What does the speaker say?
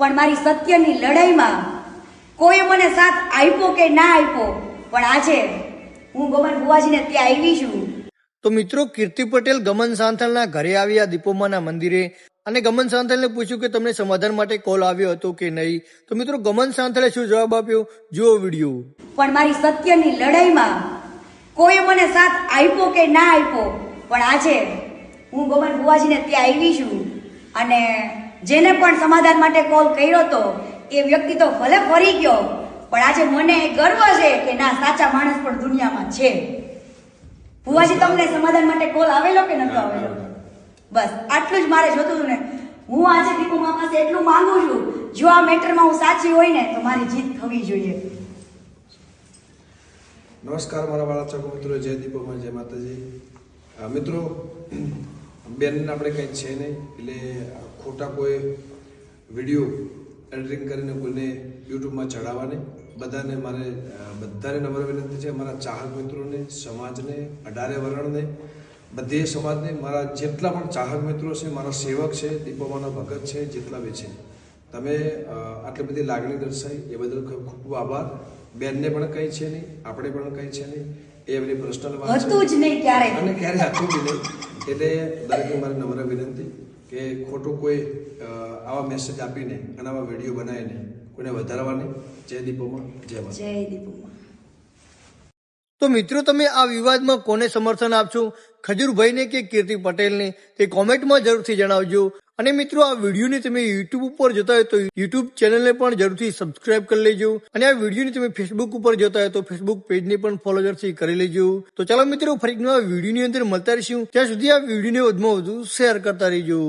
પણ મારી સત્યની લડાઈમાં કોઈ મને સાથ આપ્યો કે ના આપ્યો, પણ આજે હું ગમન બુવાજીને ત્યાં આવી છું. તો મિત્રો, કીર્તિ પટેલ ગમન સાંથલના ઘરે આવ્યા દીપોમાના મંદિરે, અને ગમન સાંથલને પૂછ્યું કે તમને સમાધાન માટે કોલ આવ્યો હતો કે નહીં. તો મિત્રો, ગમન સાંથલે શું જવાબ આપ્યો, જુઓ વિડીયો. પણ મારી સત્યની લડાઈમાં કોઈ મને સાથ આપ્યો કે ના આપ્યો, પણ આજે હું ગમન બુવાજીને ત્યાં આવી છું. અને જેને પણ સમાધાન માટે કોલ કર્યો હતો એ વ્યક્તિ તો ભલે ફરી ગયો, પણ આજે મને ગર્વ છે કે ના, સાચા માણસ પણ દુનિયામાં છે. બુવાજી, તમને સમાધાન માટે કોલ આવેલો કે નતો આવેલો? બસ આટલું જ મારે જોતું હતું ને. હું આજે દીપુમા પાસે એટલું માંગુ છું, જો આ મેટરમાં હું સાચી હોય ને તો મારી જીત થવી જોઈએ. નમસ્કાર મારા વાળા ચોક મિત્રો, જય દીપોમાં, જય માતાજી. મિત્રો, બેનને આપણે કંઈ છે નહીં, એટલે ખોટા કોઈ વિડીયો એડિટિંગ કરીને કોઈને યુટ્યુબમાં ચડાવવા નહીં. બધાને નમ્ર વિનંતી છે, મારા ચાહક મિત્રોને, સમાજને, 18 વર્ણને, બધી સમાજને, મારા જેટલા પણ ચાહક મિત્રો છે, મારા સેવક છે, દીપોમાના ભગત છે, જેટલા બી છે, તમે આટલી બધી લાગણી દર્શાવી એ બદલ ખૂબ ખૂબ આભાર. બેનને પણ કંઈ છે નહીં, આપણે પણ કંઈ છે નહીં, એ એમની પર્સનલ વાત હતું જ નહીં ક્યારે, અને ક્યારે હતું જ નહીં. એટલે દરેકને મારી નમ્ર વિનંતી કે ખોટું કોઈ આવા મેસેજ આપીને અને આવા વિડીયો બનાવીને કોઈને વધારવા નહીં. જય દીપોમાં, જય માતા. જય દીપુમા. તો મિત્રો, તમે આ વિવાદમાં કોને સમર્થન આપશો, ખજૂરભાઈને કે કીર્તિ પટેલને, તે કોમેન્ટમાં જરૂરથી જણાવજો. અને મિત્રો, આ વિડીયોને તમે યુટ્યુબ ઉપર જોતા હોય તો યુટ્યુબ ચેનલને પણ જરૂરથી સબસ્ક્રાઇબ કરી લેજો. અને આ વિડીયોને તમે ફેસબુક ઉપર જોતા હોય તો ફેસબુક પેજને પણ ફોલો જરૂરથી કરી લેજો. તો ચાલો મિત્રો, ફરી આ વિડીયોની અંદર મળતા રહીશું. ત્યાં સુધી આ વિડીયોને વધુમાં વધુ શેર કરતા રહેજો.